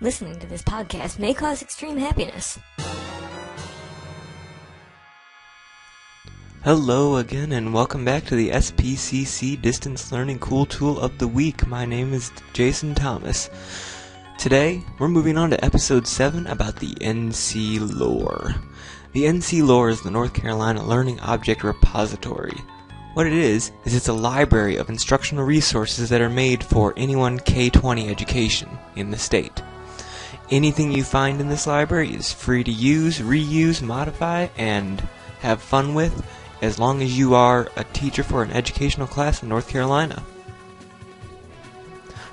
Listening to this podcast may cause extreme happiness. Hello again, and welcome back to the SPCC Distance Learning Cool Tool of the Week. My name is Jason Thomas. Today, we're moving on to episode 7 about the Nclor. The Nclor is the North Carolina Learning Object Repository. What it is it's a library of instructional resources that are made for anyone K-20 education in the state. Anything you find in this library is free to use, reuse, modify, and have fun with, as long as you are a teacher for an educational class in North Carolina.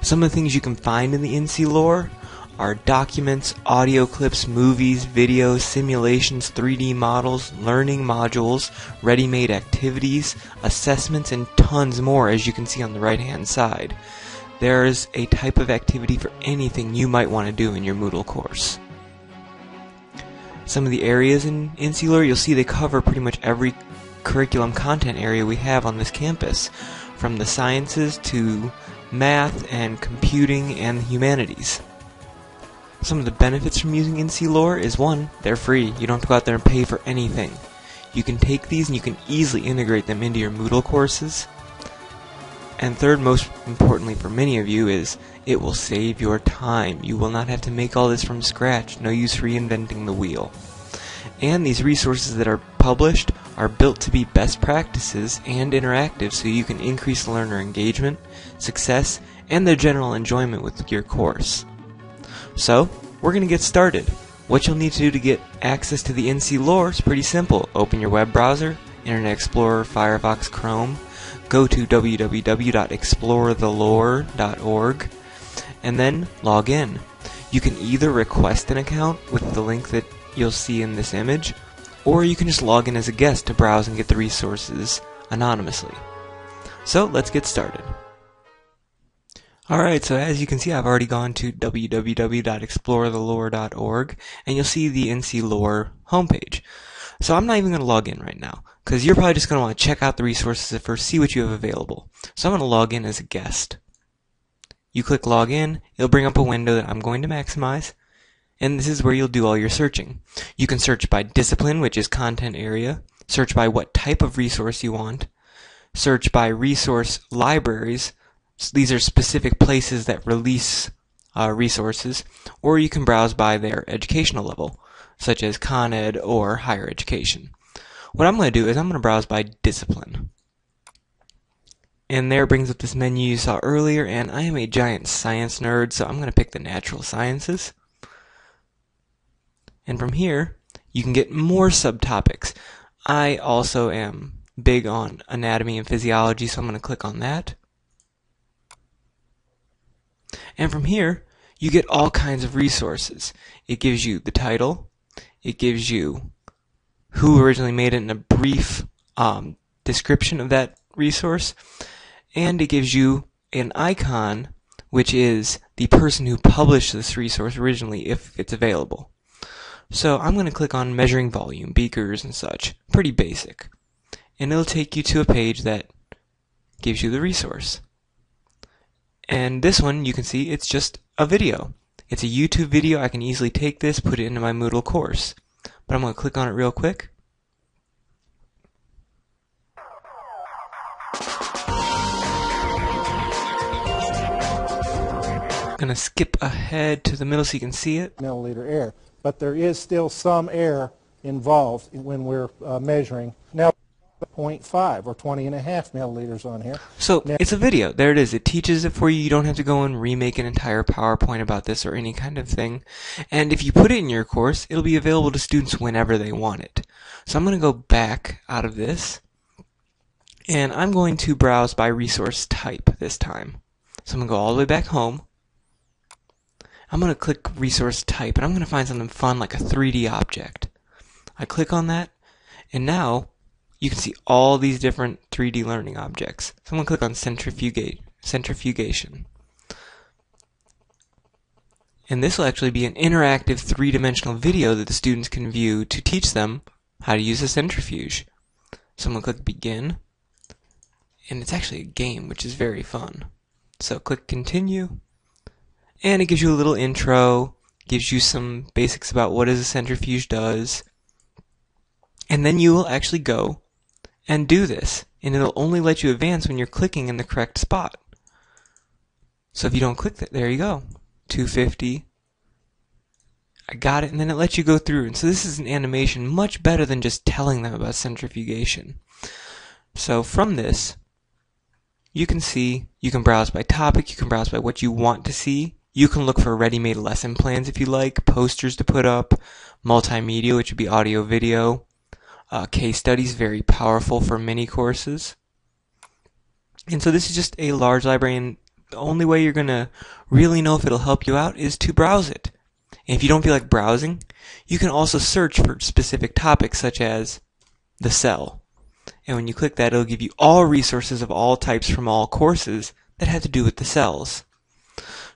Some of the things you can find in the Nclor are documents, audio clips, movies, videos, simulations, 3D models, learning modules, ready-made activities, assessments, and tons more, as you can see on the right-hand side. There's a type of activity for anything you might want to do in your Moodle course. Some of the areas in Nclor, you'll see they cover pretty much every curriculum content area we have on this campus, from the sciences to math and computing and the humanities. Some of the benefits from using Nclor is, one, they're free. You don't have to go out there and pay for anything. You can take these and you can easily integrate them into your Moodle courses. And third, most importantly for many of you, is it will save your time. You will not have to make all this from scratch. No use reinventing the wheel. And these resources that are published are built to be best practices and interactive, so you can increase learner engagement, success, and their general enjoyment with your course. So, we're going to get started. What you'll need to do to get access to the Nclor is pretty simple. Open your web browser, Internet Explorer, Firefox, Chrome. Go to www.explorthelore.org and then log in. You can either request an account with the link that you'll see in this image, or you can just log in as a guest to browse and get the resources anonymously. So let's get started. Alright, so as you can see, I've already gone to www.explorthelore.org, and you'll see the Nclor homepage. So I'm not even going to log in right now, because you're probably just going to want to check out the resources at first, see what you have available. So I'm going to log in as a guest. You click login, it'll bring up a window that I'm going to maximize, and this is where you'll do all your searching. You can search by discipline, which is content area, search by what type of resource you want, search by resource libraries. So these are specific places that release resources, or you can browse by their educational level, such as Con Ed or higher education. What I'm going to do is I'm going to browse by discipline. And there it brings up this menu you saw earlier, and I am a giant science nerd, so I'm going to pick the natural sciences. And from here, you can get more subtopics. I also am big on anatomy and physiology, so I'm going to click on that. And from here, you get all kinds of resources. It gives you the title, it gives you who originally made it in a brief description of that resource, and it gives you an icon, which is the person who published this resource originally, if it's available. So I'm going to click on measuring volume, beakers and such, pretty basic. And it'll take you to a page that gives you the resource. And this one, you can see, it's just a video. It's a YouTube video. I can easily take this, put it into my Moodle course. But I'm going to click on it real quick. I'm going to skip ahead to the middle so you can see it. Milliliter air, but there is still some air involved when we're measuring. Now, 0.5 or 20.5 milliliters on here. So it's a video. There it is. It teaches it for you. You don't have to go and remake an entire PowerPoint about this or any kind of thing. And if you put it in your course, it'll be available to students whenever they want it. So I'm going to go back out of this, and I'm going to browse by resource type this time. So I'm going to go all the way back home. I'm going to click resource type, and I'm going to find something fun like a 3D object. I click on that, and now you can see all these different 3D learning objects. So I'm going to click on centrifugation. And this will actually be an interactive three-dimensional video that the students can view to teach them how to use a centrifuge. So I'm going to click begin. And it's actually a game, which is very fun. So click continue. And it gives you a little intro, gives you some basics about what a centrifuge does. And then you will actually go and do this. And it'll only let you advance when you're clicking in the correct spot. So if you don't click that, there you go. 250. I got it, and then it lets you go through. And so this is an animation much better than just telling them about centrifugation. So from this, you can see, you can browse by topic, you can browse by what you want to see. You can look for ready-made lesson plans if you like, posters to put up, multimedia, which would be audio, video, case studies, very powerful for mini courses. And so this is just a large library, and the only way you're going to really know if it'll help you out is to browse it. And if you don't feel like browsing, you can also search for specific topics such as the cell. And when you click that, it'll give you all resources of all types from all courses that have to do with the cells.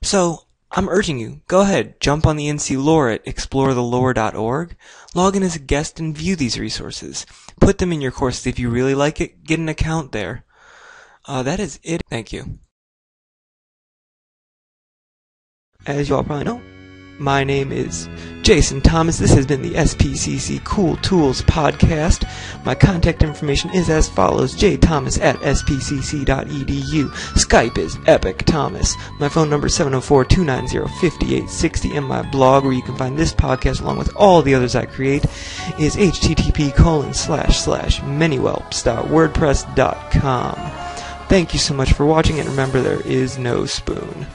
So I'm urging you, go ahead, jump on the Nclor at explorethelore.org, log in as a guest and view these resources. Put them in your courses. If you really like it, get an account there. That is it. Thank you. As you all probably know, my name is Jason Thomas. This has been the SPCC Cool Tools Podcast. My contact information is as follows: jthomas@spcc.edu. Skype is Epic Thomas. My phone number is 704-290-5860. And my blog, where you can find this podcast along with all the others I create, is http://many-whelps.wordpress.com. Thank you so much for watching, and remember, there is no spoon.